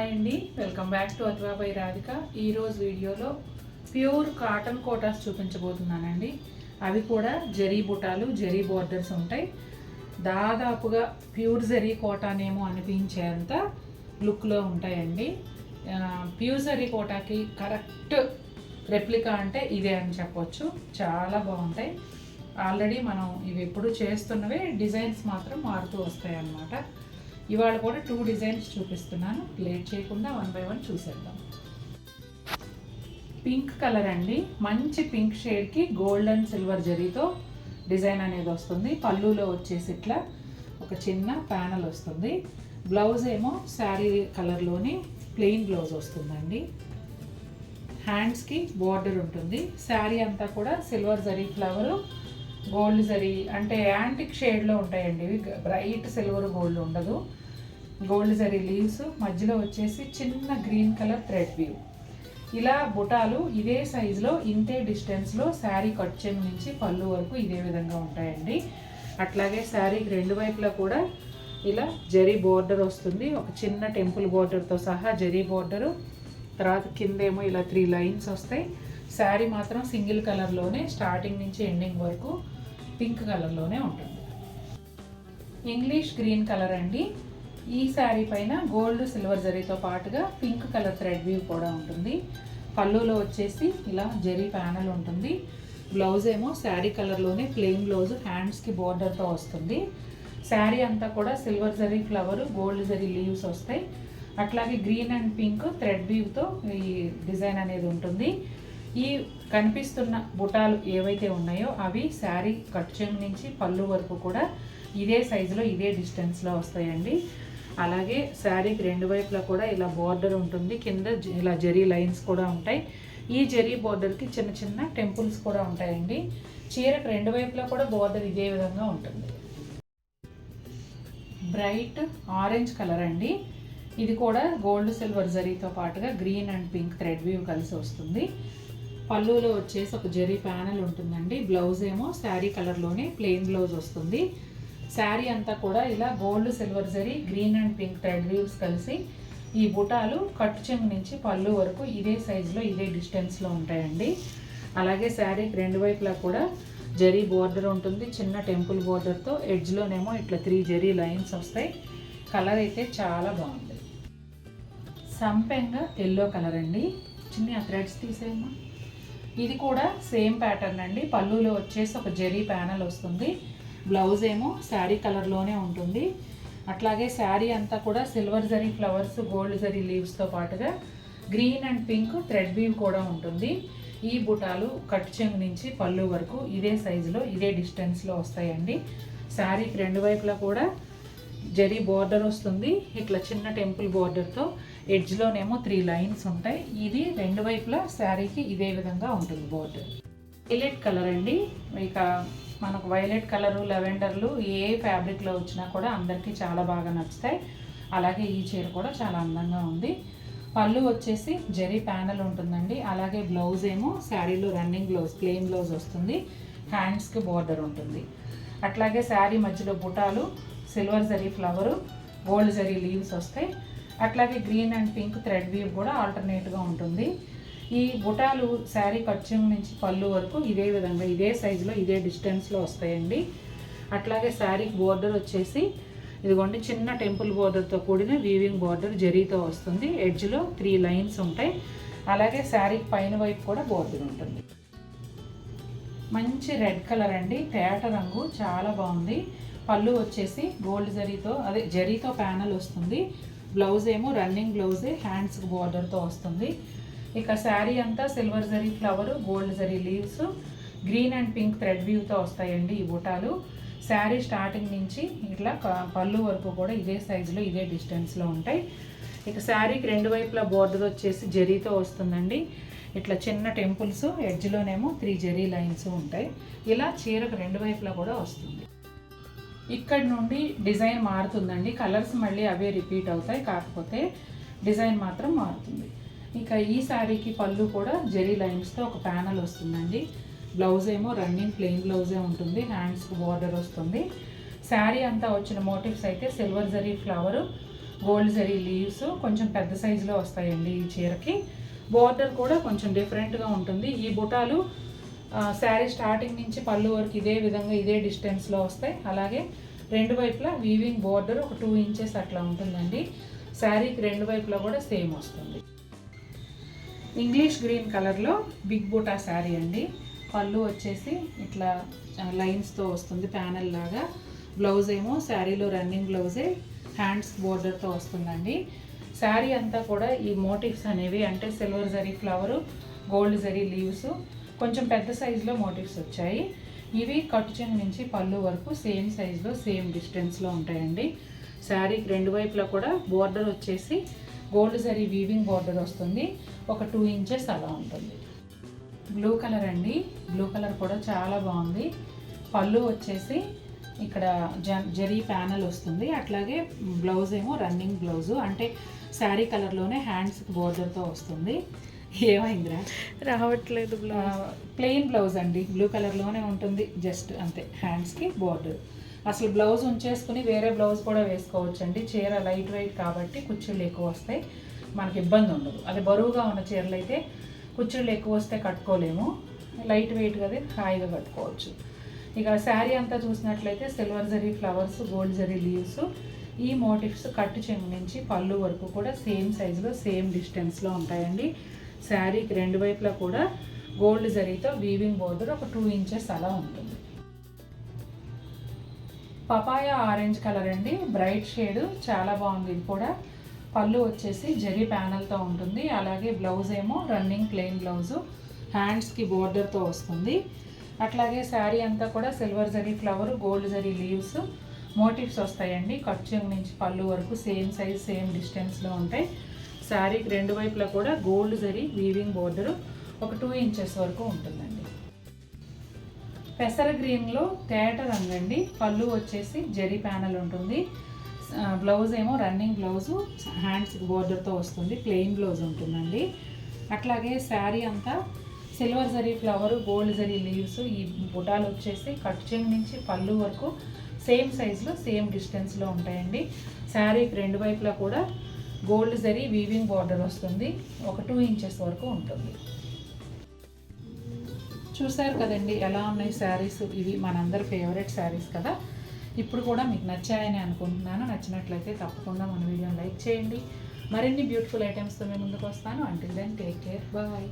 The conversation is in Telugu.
హాయ్ అండి, వెల్కమ్ బ్యాక్ టు అథవా బై రాధిక. ఈరోజు వీడియోలో ప్యూర్ కాటన్ కోటాస్ చూపించబోతున్నానండి. అవి కూడా జరీ బుటాలు, జరీ బోర్డర్స్ ఉంటాయి. దాదాపుగా ప్యూర్ జరీ కోటానేమో అనిపించేంత లుక్లో ఉంటాయండి. ప్యూర్ జరీ కోటాకి కరెక్ట్ రెప్లికా అంటే ఇదే అని చెప్పొచ్చు. చాలా బాగుంటాయి. ఆల్రెడీ మనం ఇవి ఎప్పుడు చేస్తున్నవే, డిజైన్స్ మాత్రం మారుతూ వస్తాయి అన్నమాట. ఇవాళ కూడా 2 డిజైన్స్ చూపిస్తున్నాను. లేట్ చేయకుండా 1 బై 1 చూసేద్దాం. పింక్ కలర్ అండి, మంచి పింక్ షేడ్కి గోల్డ్ అండ్ సిల్వర్ జరీతో డిజైన్ అనేది వస్తుంది. పళ్ళులో వచ్చేసి ఇట్లా ఒక చిన్న ప్యానల్ వస్తుంది. బ్లౌజ్ ఏమో శారీ కలర్లోని ప్లెయిన్ బ్లౌజ్ వస్తుందండి. హ్యాండ్స్కి బార్డర్ ఉంటుంది. శారీ అంతా కూడా silver zari flower, gold zari అంటే యాంటిక్ షేడ్లో ఉంటాయండి. ఇవి బ్రైట్ సిల్వర్ గోల్డ్ ఉండదు. గోల్డ్ జరీ లీవ్స్, మధ్యలో వచ్చేసి చిన్న గ్రీన్ కలర్ థ్రెడ్ వ్యూ. ఇలా బుటాలు ఇదే సైజులో ఇంతే డిస్టెన్స్లో శారీ కట్ చెమ్ నుంచి పళ్ళు వరకు ఇదే విధంగా ఉంటాయండి. అట్లాగే శారీకి 2 వైపులా కూడా ఇలా జరీ బోర్డర్ వస్తుంది. ఒక చిన్న టెంపుల్ బోర్డర్తో సహా జరీ బోర్డరు. తర్వాత కిందేమో ఇలా 3 లైన్స్ వస్తాయి. శారీ మాత్రం సింగిల్ కలర్లోనే స్టార్టింగ్ నుంచి ఎండింగ్ వరకు పింక్ కలర్లోనే ఉంటుంది. ఇంగ్లీష్ గ్రీన్ కలర్ అండి. ఈ శారీ పైన గోల్డ్ సిల్వర్ జరీతో పాటుగా పింక్ కలర్ థ్రెడ్ వ్యూ కూడా ఉంటుంది. పళ్ళులో వచ్చేసి ఇలా జరీ ప్యానల్ ఉంటుంది. బ్లౌజ్ ఏమో శారీ కలర్లోనే ప్లెయిన్ బ్లౌజ్, హ్యాండ్స్కి బోర్డర్తో వస్తుంది. శారీ అంతా కూడా silver zari flower, gold zari leaves వస్తాయి. అట్లాగే గ్రీన్ అండ్ పింక్ థ్రెడ్ వ్యూతో ఈ డిజైన్ అనేది ఉంటుంది. ఈ కనిపిస్తున్న బుటాలు ఏవైతే ఉన్నాయో అవి శారీ కట్ చెమ్ నుంచి పళ్ళు వరకు కూడా ఇదే సైజులో ఇదే డిస్టెన్స్లో వస్తాయండి. అలాగే శారీకి 2 వైపులా కూడా ఇలా బోర్డర్ ఉంటుంది. కింద ఇలా జరీ లైన్స్ కూడా ఉంటాయి. ఈ జరీ బోర్డర్కి చిన్న చిన్న టెంపుల్స్ కూడా ఉంటాయండి. చీరకు 2 వైపులా కూడా బోర్డర్ ఇదే విధంగా ఉంటుంది. బ్రైట్ ఆరెంజ్ కలర్ అండి. ఇది కూడా గోల్డ్ సిల్వర్ జరీతో పాటుగా green and pink thread view కలిసి వస్తుంది. పళ్ళులో వచ్చేసి ఒక జరీ ప్యానల్ ఉంటుందండి. బ్లౌజ్ ఏమో శారీ కలర్లోనే ప్లెయిన్ బ్లౌజ్ వస్తుంది. శారీ అంతా కూడా ఇలా gold silver zari, green and pink thread views కలిసి ఈ బుటాలు కట్ చెంగు నుంచి పళ్ళు వరకు ఇదే సైజులో ఇదే డిస్టెన్స్లో ఉంటాయండి. అలాగే శారీకి 2 వైపులా కూడా జరీ బోర్డర్ ఉంటుంది. చిన్న టెంపుల్ బోర్డర్తో ఎడ్జ్లోనేమో ఇట్లా 3 జరీ లైన్స్ వస్తాయి. కలర్ అయితే చాలా బాగుంది. సంపెంగ ఎల్లో కలర్ అండి. చిన్న థ్రెడ్స్ తీసేయమ్మా. ఇది కూడా సేమ్ ప్యాటర్న్ అండి. పళ్ళులో వచ్చేసి ఒక జరీ ప్యానల్ వస్తుంది. బ్లౌజ్ ఏమో శారీ కలర్లోనే ఉంటుంది. అట్లాగే శారీ అంతా కూడా silver zari flowers, gold zari లీవ్స్తో పాటుగా green and pink thread weave కూడా ఉంటుంది. ఈ బుటాలు కట్ చెంగు నుంచి పళ్ళు వరకు ఇదే సైజులో ఇదే డిస్టెన్స్లో వస్తాయండి. శారీకి 2 వైపులా కూడా జరీ బోర్డర్ వస్తుంది. ఇట్లా చిన్న టెంపుల్ బోర్డర్తో ఎడ్జ్లోనేమో 3 లైన్స్ ఉంటాయి. ఇది 2 వైపులా శారీకి ఇదే విధంగా ఉంటుంది బోర్డర్. వైలెట్ కలర్ అండి. ఇక మనకు వైలెట్ కలరు, లెవెండర్లు ఏ ఫ్యాబ్రిక్లో వచ్చినా కూడా అందరికీ చాలా బాగా నచ్చుతాయి. అలాగే ఈ చీర కూడా చాలా అందంగా ఉంది. పళ్ళు వచ్చేసి జరీ ప్యానల్ ఉంటుందండి. అలాగే బ్లౌజ్ ఏమో శారీలో రన్నింగ్ బ్లౌజ్, ప్లెయిన్ బ్లౌజ్ వస్తుంది. హ్యాండ్స్కి బోర్డర్ ఉంటుంది. అట్లాగే శారీ మధ్యలో బుటాలు silver zari flower, gold zari leaves వస్తాయి. అట్లాగే green and pink thread weave కూడా ఆల్టర్నేట్గా ఉంటుంది. ఈ బుటాలు శారీ కట్ చెంగు నుంచి పళ్ళు వరకు ఇదే విధంగా ఇదే సైజులో ఇదే డిస్టెన్స్లో వస్తాయండి. అట్లాగే శారీకి బోర్డర్ వచ్చేసి ఇదిగోండి చిన్న టెంపుల్ బోర్డర్తో కూడిన వీవింగ్ బోర్డర్ జరీతో వస్తుంది. ఎడ్జ్లో 3 లైన్స్ ఉంటాయి. అలాగే శారీకి పైన వైపు కూడా బోర్డర్ ఉంటుంది. మంచి రెడ్ కలర్ అండి, తేట రంగు, చాలా బాగుంది. పళ్ళు వచ్చేసి గోల్డ్ జరీతో జరీతో ప్యానల్ వస్తుంది. బ్లౌజ్ ఏమో రన్నింగ్ బ్లౌజే, హ్యాండ్స్కి బోర్డర్తో వస్తుంది. ఇక శారీ అంతా silver zari flower, gold zari leaves, green and pink thread వ్యూతో వస్తాయండి ఈ బుటాలు. శారీ స్టార్టింగ్ నుంచి ఇట్లా పళ్ళు వరకు కూడా ఇదే సైజులో ఇదే డిస్టెన్స్లో ఉంటాయి. ఇక శారీకి 2 వైపులా బోర్డర్ వచ్చేసి జరీతో వస్తుందండి. ఇట్లా చిన్న టెంపుల్స్, ఎడ్జ్లోనేమో 3 జరీ లైన్స్ ఉంటాయి. ఇలా చీరకు 2 వైపులా కూడా వస్తుంది. ఇక్కడ నుండి డిజైన్ మారుతుందండి. కలర్స్ మళ్ళీ అవే రిపీట్ అవుతాయి, కాకపోతే డిజైన్ మాత్రం మారుతుంది. ఇక ఈ శారీకి పళ్ళు కూడా జరీ లైన్స్తో ఒక ప్యానల్ వస్తుందండి. బ్లౌజ్ ఏమో రన్నింగ్ ప్లెయిన్ బ్లౌజే ఉంటుంది. హ్యాండ్స్కి బోర్డర్ వస్తుంది. శారీ అంతా వచ్చిన మోటివ్స్ అయితే silver zari flower, gold zari leaves కొంచెం పెద్ద సైజులో వస్తాయండి ఈ చీరకి. బోర్డర్ కూడా కొంచెం డిఫరెంట్గా ఉంటుంది. ఈ బుటాలు శారీ స్టార్టింగ్ నుంచి పళ్ళు వరకు ఇదే విధంగా ఇదే డిస్టెన్స్లో వస్తాయి. అలాగే రెండు వైపులా వీవింగ్ బోర్డర్ ఒక 2 ఇంచెస్ అట్లా ఉంటుందండి. శారీకి రెండు వైపులా కూడా సేమ్ వస్తుంది. ఇంగ్లీష్ గ్రీన్ కలర్లో బిగ్ బూటా శారీ అండి. పళ్ళు వచ్చేసి ఇట్లా లైన్స్తో వస్తుంది ప్యానెల్ లాగా. బ్లౌజ్ ఏమో శారీలో రన్నింగ్ బ్లౌజే హ్యాండ్స్ బోర్డర్తో వస్తుందండి. శారీ అంతా కూడా ఈ మోటివ్స్ అనేవి అంటే silver zari flower, gold zari leaves, కొంచెం పెద్ద సైజులో మోటివ్స్ వచ్చాయి. ఇవి కట్టు చెంగు నుంచి పళ్ళు వరకు సేమ్ సైజులో సేమ్ డిస్టెన్స్లో ఉంటాయండి. శారీకి రెండు వైపులా కూడా బోర్డర్ వచ్చేసి గోల్డ్ జరీ వీవింగ్ బోర్డర్ వస్తుంది. ఒక 2 ఇంచెస్ అలా ఉంటుంది. బ్లూ కలర్ అండి. బ్లూ కలర్ కూడా చాలా బాగుంది. పళ్ళు వచ్చేసి ఇక్కడ జరీ ప్యానల్ వస్తుంది. అట్లాగే బ్లౌజ్ ఏమో రన్నింగ్ బ్లౌజు అంటే శారీ కలర్లోనే హ్యాండ్స్కి బోర్డర్తో వస్తుంది. ఏమైందిరా రావట్లేదు? ప్లెయిన్ బ్లౌజ్ అండి. బ్లూ కలర్లోనే ఉంటుంది, జస్ట్ అంతే. హ్యాండ్స్కి బోర్డర్. అసలు బ్లౌజ్ ఉంచేసుకుని వేరే బ్లౌజ్ కూడా వేసుకోవచ్చండి. చీర లైట్ వెయిట్ కాబట్టి కుచ్చుళ్ళు ఎక్కువ వస్తాయి, మనకి ఇబ్బంది ఉండదు. అది బరువుగా ఉన్న చీరలు అయితే కుచ్చుళ్ళు ఎక్కువ వస్తే కట్టుకోలేము. లైట్ వెయిట్ కదా హాయిగా కట్టుకోవచ్చు. ఇక శారీ అంతా చూసినట్లయితే silver zari flowers, gold zari leaves, ఈ మోటివ్స్ కట్టు చెంగు నుంచి పళ్ళు వరకు కూడా సేమ్ సైజులో సేమ్ డిస్టెన్స్లో ఉంటాయండి. శారీకి రెండు వైపులా కూడా గోల్డ్ జరీతో వీవింగ్ బోర్డర్ ఒక 2 ఇంచెస్ అలా ఉంటుంది. పపాయా ఆరెంజ్ కలర్ అండి. బ్రైట్ షేడ్, చాలా బాగుంది. ఇది కూడా పళ్ళు వచ్చేసి జరీ ప్యానల్తో ఉంటుంది. అలాగే బ్లౌజ్ ఏమో రన్నింగ్ ప్లెయిన్ బ్లౌజు, హ్యాండ్స్కి బోర్డర్తో వస్తుంది. అట్లాగే శారీ అంతా కూడా silver zari flower, gold zari leaves motives వస్తాయండి. కట్ చెంగు నుంచి పళ్ళు వరకు సేమ్ సైజ్ సేమ్ డిస్టెన్స్లో ఉంటాయి. శారీకి రెండు వైపులా కూడా గోల్డ్ జరీ వీవింగ్ బోర్డరు ఒక 2 ఇంచెస్ వరకు ఉంటుందండి. పెసర గ్రీన్లో తేట రంగు అండి. పళ్ళు వచ్చేసి జరీ ప్యానల్ ఉంటుంది. బ్లౌజ్ ఏమో రన్నింగ్ బ్లౌజు హ్యాండ్స్కి బోర్డర్తో వస్తుంది. ప్లెయిన్ బ్లౌజ్ ఉంటుందండి. అట్లాగే శారీ అంతా silver zari flower, gold zari leaves, ఈ బుటాలు వచ్చేసి కట్ చెంగు నుంచి పళ్ళు వరకు సేమ్ సైజులో సేమ్ డిస్టెన్స్లో ఉంటాయండి. శారీకి రెండు వైపులా కూడా గోల్డ్ జరీ వీవింగ్ బార్డర్ వస్తుంది. ఒక 2 ఇంచెస్ వరకు ఉంటుంది. చూసారు కదండి ఎలా ఉన్నాయి శారీస్. ఇవి మనందరి ఫేవరెట్ శారీస్ కదా. ఇప్పుడు కూడా మీకు నచ్చాయని అనుకుంటున్నాను. నచ్చినట్లయితే తప్పకుండా మన వీడియోని లైక్ చేయండి. మరిన్ని బ్యూటిఫుల్ ఐటమ్స్తో మేము ముందుకు వస్తాను. Until then take care, bye.